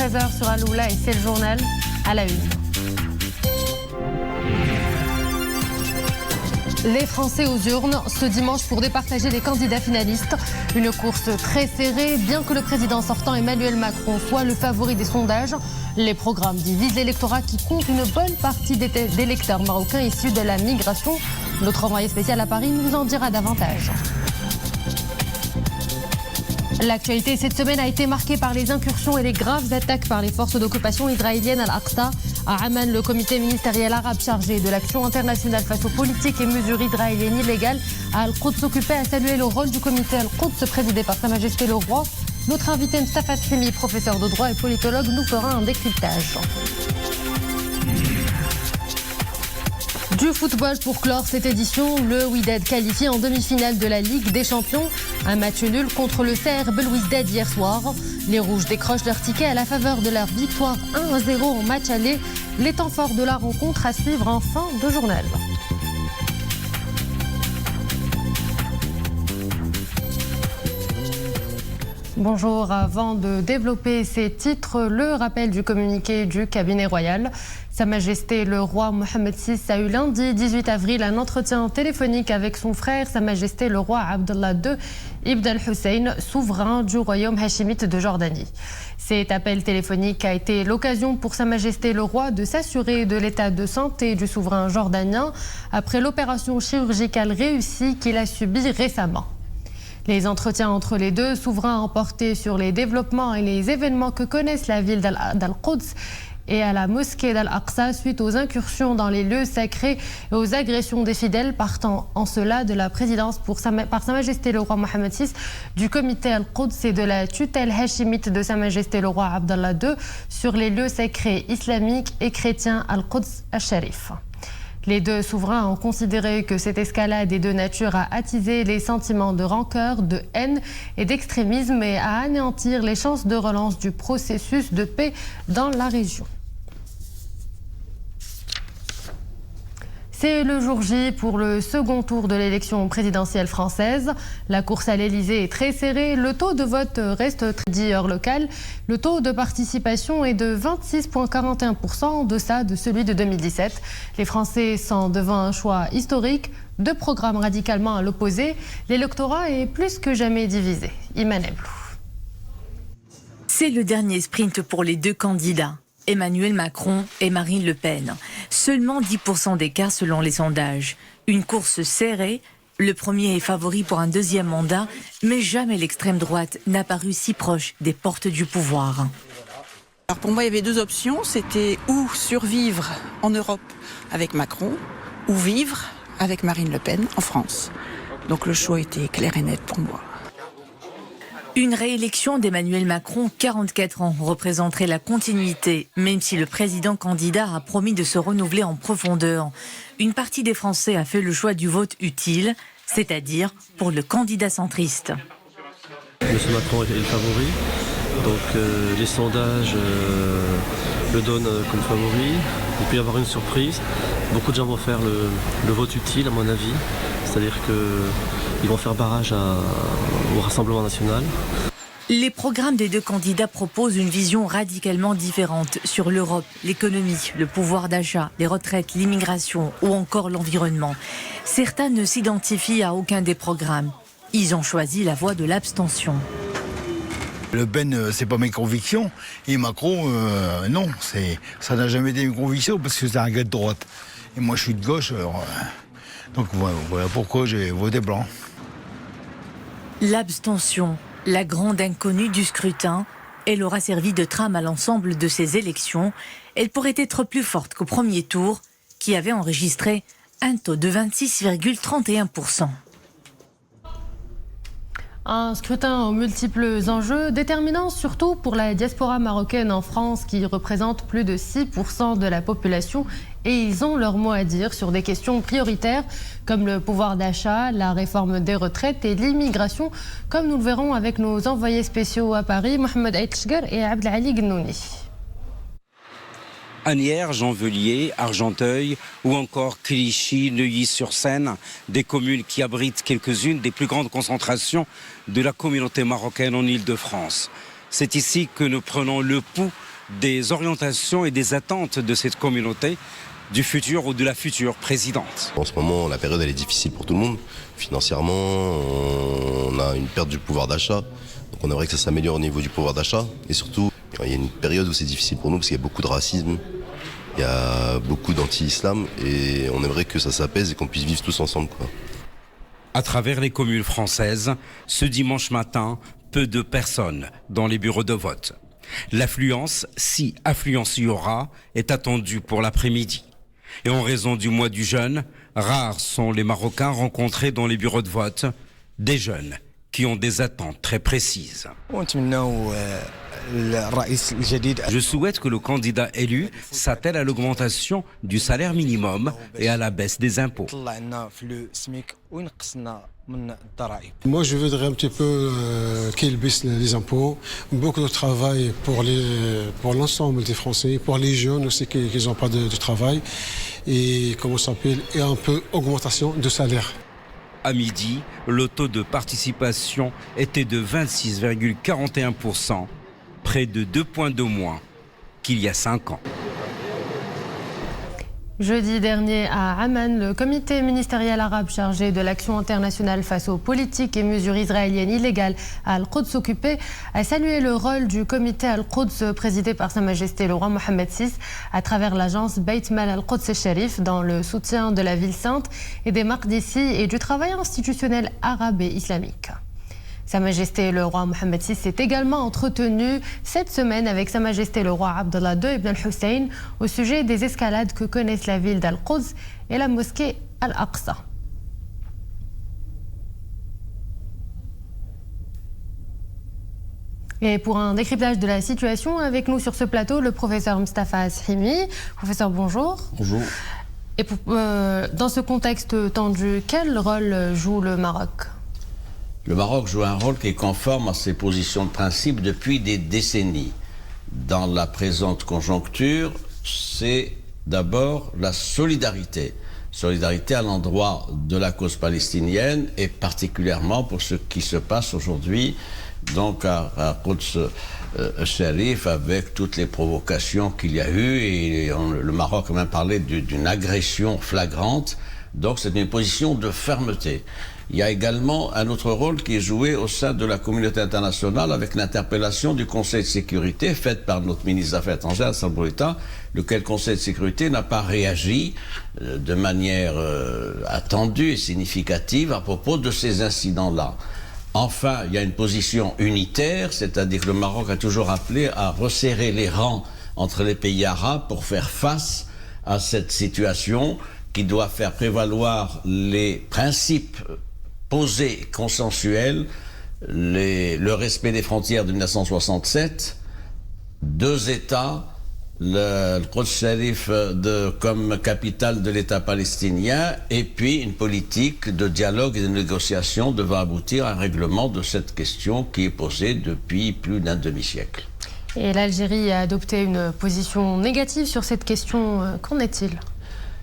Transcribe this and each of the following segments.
13h sur Aloula et c'est le journal à la une. Les Français aux urnes ce dimanche pour départager les candidats finalistes. Une course très serrée, bien que le président sortant Emmanuel Macron soit le favori des sondages. Les programmes divisent l'électorat qui compte une bonne partie des électeurs marocains issus de la migration. Notre envoyé spécial à Paris nous en dira davantage. L'actualité cette semaine a été marquée par les incursions et les graves attaques par les forces d'occupation israéliennes à Al-Aqsa. À Amman, le comité ministériel arabe chargé de l'action internationale face aux politiques et mesures israéliennes illégales à Al-Quds s'occupait à saluer le rôle du comité Al-Quds présidé par Sa Majesté le Roi. Notre invité Mstafa Srimi, professeur de droit et politologue, nous fera un décryptage. Du football pour clore cette édition, le Wydad qualifié en demi-finale de la Ligue des Champions. Un match nul contre le CR Belouizdad hier soir. Les Rouges décrochent leur ticket à la faveur de leur victoire 1-0 en match aller. Les temps forts de la rencontre à suivre en fin de journal. Bonjour, avant de développer ces titres, le rappel du communiqué du cabinet royal. Sa Majesté le roi Mohammed VI a eu lundi 18 avril un entretien téléphonique avec son frère, Sa Majesté le roi Abdallah II Ibn al-Hussein, souverain du royaume hachimite de Jordanie. Cet appel téléphonique a été l'occasion pour Sa Majesté le roi de s'assurer de l'état de santé du souverain jordanien après l'opération chirurgicale réussie qu'il a subie récemment. Les entretiens entre les deux souverains ont porté sur les développements et les événements que connaissent la ville d'Al-Quds et à la mosquée d'Al-Aqsa suite aux incursions dans les lieux sacrés et aux agressions des fidèles, partant en cela de la présidence par Sa Majesté le roi Mohammed VI, du comité Al-Quds et de la tutelle hachimite de Sa Majesté le roi Abdallah II sur les lieux sacrés islamiques et chrétiens Al-Quds al-Sharif. Les deux souverains ont considéré que cette escalade est de nature à attiser les sentiments de rancœur, de haine et d'extrémisme et à anéantir les chances de relance du processus de paix dans la région. C'est le jour J pour le second tour de l'élection présidentielle française. La course à l'Elysée est très serrée. Le taux de vote reste très dit heure locale. Le taux de participation est de 26,41%, en deçà de celui de 2017. Les Français sont devant un choix historique, deux programmes radicalement à l'opposé. L'électorat est plus que jamais divisé. Iman Eblou. C'est le dernier sprint pour les deux candidats, Emmanuel Macron et Marine Le Pen. Seulement 10% d'écart selon les sondages. Une course serrée. Le premier est favori pour un deuxième mandat, mais jamais l'extrême droite n'a paru si proche des portes du pouvoir. Alors pour moi, il y avait deux options. C'était ou survivre en Europe avec Macron, ou vivre avec Marine Le Pen en France. Donc le choix était clair et net pour moi. Une réélection d'Emmanuel Macron, 44 ans, représenterait la continuité, même si le président candidat a promis de se renouveler en profondeur. Une partie des Français a fait le choix du vote utile, c'est-à-dire pour le candidat centriste. Monsieur Macron est le favori, donc les sondages le donnent comme favori. Il peut y avoir une surprise. Beaucoup de gens vont faire le vote utile, à mon avis. C'est-à-dire qu'ils vont faire barrage au Rassemblement national. Les programmes des deux candidats proposent une vision radicalement différente sur l'Europe, l'économie, le pouvoir d'achat, les retraites, l'immigration ou encore l'environnement. Certains ne s'identifient à aucun des programmes. Ils ont choisi la voie de l'abstention. Le Pen, c'est pas mes convictions. Et Macron, non. Ça n'a jamais été mes convictions parce que c'est un gars de droite. Et moi, je suis de gauche, alors... Donc voilà pourquoi j'ai voté blanc. L'abstention, la grande inconnue du scrutin, elle aura servi de trame à l'ensemble de ces élections. Elle pourrait être plus forte qu'au premier tour, qui avait enregistré un taux de 26,31%. Un scrutin aux multiples enjeux, déterminant surtout pour la diaspora marocaine en France qui représente plus de 6% de la population et ils ont leur mot à dire sur des questions prioritaires comme le pouvoir d'achat, la réforme des retraites et l'immigration, comme nous le verrons avec nos envoyés spéciaux à Paris, Mohamed Aïtchgar et Abdelali Gnouni. Asnières, Gennevilliers, Argenteuil ou encore Clichy, Neuilly-sur-Seine, des communes qui abritent quelques-unes des plus grandes concentrations de la communauté marocaine en Île-de-France. C'est ici que nous prenons le pouls des orientations et des attentes de cette communauté, du futur ou de la future présidente. En ce moment, la période elle est difficile pour tout le monde. Financièrement, on a une perte du pouvoir d'achat. Donc on aimerait que ça s'améliore au niveau du pouvoir d'achat. Et surtout, il y a une période où c'est difficile pour nous parce qu'il y a beaucoup de racisme, il y a beaucoup d'anti-islam et on aimerait que ça s'apaise et qu'on puisse vivre tous ensemble, quoi. À travers les communes françaises, ce dimanche matin, peu de personnes dans les bureaux de vote. L'affluence, si affluence il y aura, est attendue pour l'après-midi. Et en raison du mois du jeûne, rares sont les Marocains rencontrés dans les bureaux de vote, des jeunes qui ont des attentes très précises. Je souhaite que le candidat élu s'attelle à l'augmentation du salaire minimum et à la baisse des impôts. Moi, je voudrais un petit peu qu'ils baissent les impôts, beaucoup de travail pour l'ensemble des Français, pour les jeunes aussi qui n'ont pas de travail, et comment ça s'appelle, et un peu augmentation de salaire. À midi, le taux de participation était de 26,41%, près de 2 points de moins qu'il y a 5 ans. Jeudi dernier, à Amman, le comité ministériel arabe chargé de l'action internationale face aux politiques et mesures israéliennes illégales à Al-Quds occupé a salué le rôle du comité Al-Quds présidé par Sa Majesté le roi Mohammed VI à travers l'agence Beit Mal Al-Quds Sharif dans le soutien de la ville sainte et des Maqdisi et du travail institutionnel arabe et islamique. Sa Majesté le roi Mohammed VI s'est également entretenu cette semaine avec Sa Majesté le roi Abdallah II ibn al-Hussein au sujet des escalades que connaissent la ville d'Al-Quds et la mosquée Al-Aqsa. Et pour un décryptage de la situation, avec nous sur ce plateau, le professeur Mustafa Ashimi. Professeur, bonjour. Bonjour. Et dans ce contexte tendu, quel rôle joue le Maroc ? Le Maroc joue un rôle qui est conforme à ses positions de principe depuis des décennies. Dans la présente conjoncture, c'est d'abord la solidarité. Solidarité à l'endroit de la cause palestinienne et particulièrement pour ce qui se passe aujourd'hui donc à Quds Sharif avec toutes les provocations qu'il y a eu et le Maroc a même parlé d'une agression flagrante. Donc c'est une position de fermeté. Il y a également un autre rôle qui est joué au sein de la communauté internationale avec l'interpellation du Conseil de sécurité faite par notre ministre des Affaires étrangères, Hassan Boulita, lequel Conseil de sécurité n'a pas réagi de manière attendue et significative à propos de ces incidents-là. Enfin, il y a une position unitaire, c'est-à-dire que le Maroc a toujours appelé à resserrer les rangs entre les pays arabes pour faire face à cette situation qui doit faire prévaloir les principes posés consensuels, le respect des frontières de 1967, 2 États, le Quds Sharif comme capitale de l'État palestinien, et puis une politique de dialogue et de négociation devant aboutir à un règlement de cette question qui est posée depuis plus d'un demi-siècle. Et l'Algérie a adopté une position négative sur cette question. Qu'en est-il ?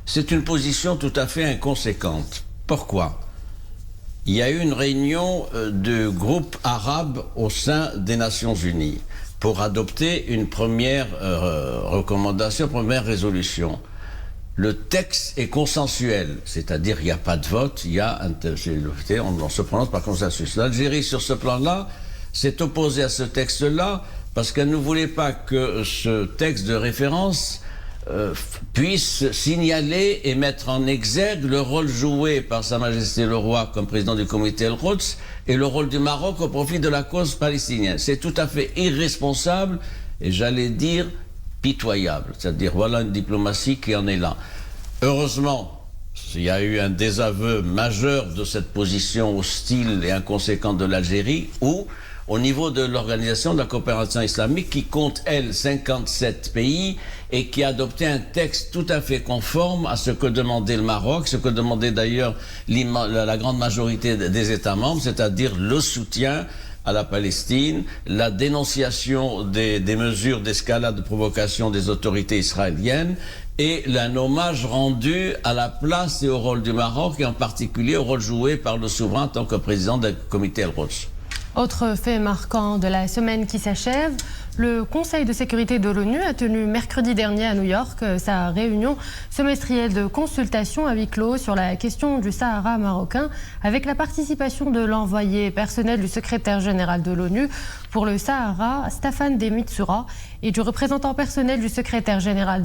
C'est une position tout à fait inconséquente. Pourquoi ? Il y a eu une réunion de groupes arabes au sein des Nations Unies pour adopter une première recommandation, première résolution. Le texte est consensuel, c'est-à-dire il n'y a pas de vote, on se prononce par consensus. L'Algérie, sur ce plan-là, s'est opposée à ce texte-là parce qu'elle ne voulait pas que ce texte de référence puisse signaler et mettre en exergue le rôle joué par Sa Majesté le Roi comme président du comité Al-Quds et le rôle du Maroc au profit de la cause palestinienne. C'est tout à fait irresponsable et j'allais dire pitoyable. C'est-à-dire voilà une diplomatie qui en est là. Heureusement, il y a eu un désaveu majeur de cette position hostile et inconséquente de l'Algérie où au niveau de l'Organisation de la coopération islamique qui compte, elle, 57 pays et qui a adopté un texte tout à fait conforme à ce que demandait le Maroc, ce que demandait d'ailleurs la grande majorité des États membres, c'est-à-dire le soutien à la Palestine, la dénonciation des mesures d'escalade de provocation des autorités israéliennes et un hommage rendu à la place et au rôle du Maroc et en particulier au rôle joué par le souverain en tant que président du comité Al-Quds. Autre fait marquant de la semaine qui s'achève, Le Conseil de sécurité de l'ONU a tenu mercredi dernier à New York sa réunion semestrielle de consultation à huis clos sur la question du Sahara marocain, avec la participation de l'envoyé personnel du secrétaire général de l'ONU pour le Sahara, Staffan de Mistura, et du représentant personnel du secrétaire général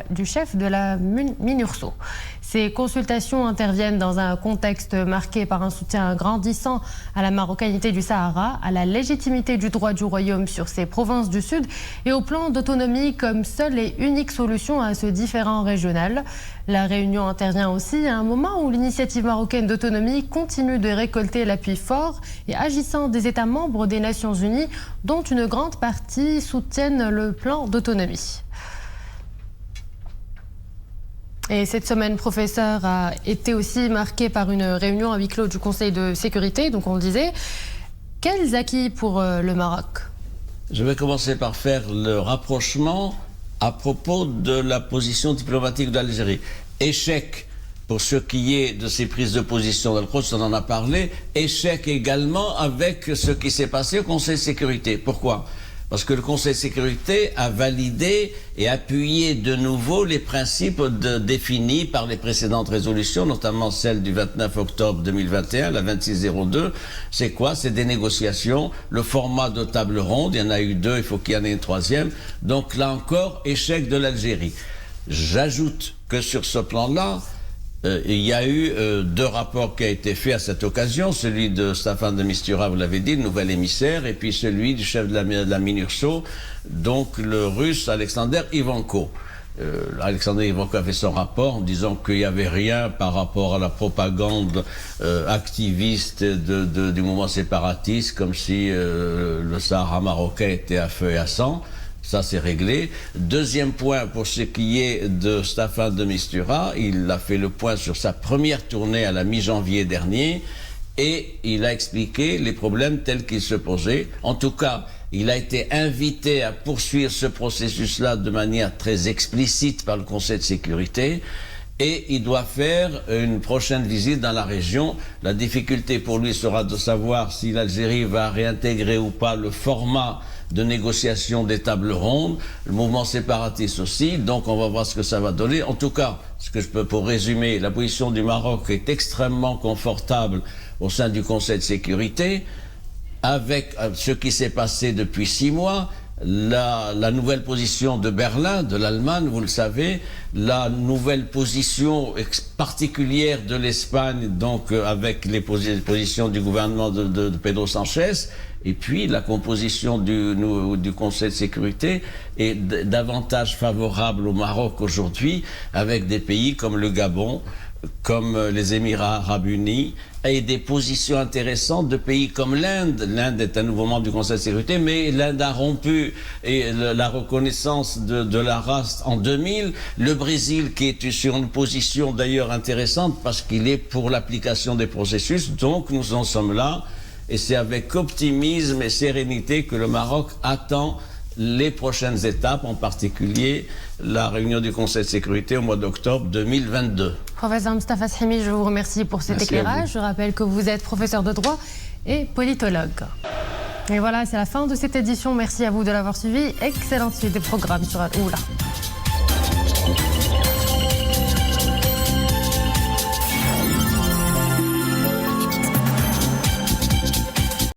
du chef de la MINURSO. Ces consultations interviennent dans un contexte marqué par un soutien grandissant à la marocanité du Sahara, à la légitimité du droit du royaume sur ses provinces du Sud et au plan d'autonomie comme seule et unique solution à ce différend régional. La réunion intervient aussi à un moment où l'initiative marocaine d'autonomie continue de récolter l'appui fort et agissant des États membres des Nations Unies, dont une grande partie soutiennent le plan d'autonomie. Et cette semaine, professeur, a été aussi marquée par une réunion à huis clos du Conseil de sécurité, donc on le disait. Quels acquis pour le Maroc ? Je vais commencer par faire le rapprochement à propos de la position diplomatique d'Algérie. Échec pour ce qui est de ces prises de position d'Al-Quds, on en a parlé. Échec également avec ce qui s'est passé au Conseil de sécurité. Pourquoi ? Parce que le Conseil de sécurité a validé et appuyé de nouveau les principes définis par les précédentes résolutions, notamment celle du 29 octobre 2021, la 2602. C'est quoi? C'est des négociations, le format de table ronde, il y en a eu 2, il faut qu'il y en ait une 3e. Donc là encore, échec de l'Algérie. J'ajoute que sur ce plan-là, il y a eu 2 rapports qui ont été faits à cette occasion, celui de Staffan de Mistura, vous l'avez dit, le nouvel émissaire, et puis celui du chef de la MINURSO, donc le russe Alexander Ivanko. Alexander Ivanko a fait son rapport en disant qu'il n'y avait rien par rapport à la propagande activiste du mouvement séparatiste, comme si le Sahara marocain était à feu et à sang. Ça, c'est réglé. Deuxième point, pour ce qui est de Staffan de Mistura, il a fait le point sur sa première tournée à la mi-janvier dernier et il a expliqué les problèmes tels qu'ils se posaient. En tout cas, il a été invité à poursuivre ce processus-là de manière très explicite par le Conseil de sécurité et il doit faire une prochaine visite dans la région. La difficulté pour lui sera de savoir si l'Algérie va réintégrer ou pas le format de négociation des tables rondes, le mouvement séparatiste aussi, donc on va voir ce que ça va donner. En tout cas, ce que je peux pour résumer, la position du Maroc est extrêmement confortable au sein du Conseil de sécurité, avec ce qui s'est passé depuis 6 mois, la nouvelle position de Berlin, de l'Allemagne, vous le savez, la nouvelle position particulière de l'Espagne, donc avec les positions du gouvernement de Pedro Sánchez, et puis la composition du Conseil de sécurité est davantage favorable au Maroc aujourd'hui, avec des pays comme le Gabon, comme les Émirats arabes unis, et des positions intéressantes de pays comme l'Inde. L'Inde est un nouveau membre du Conseil de sécurité, mais l'Inde a rompu la reconnaissance de la race en 2000. Le Brésil, qui est sur une position d'ailleurs intéressante, parce qu'il est pour l'application des processus, donc nous en sommes là. Et c'est avec optimisme et sérénité que le Maroc attend les prochaines étapes, en particulier la réunion du Conseil de sécurité au mois d'octobre 2022. Professeur Mostafa Shimi, je vous remercie pour cet éclairage. Je rappelle que vous êtes professeur de droit et politologue. Et voilà, c'est la fin de cette édition. Merci à vous de l'avoir suivi. Excellente suite des programmes sur Al-Oula.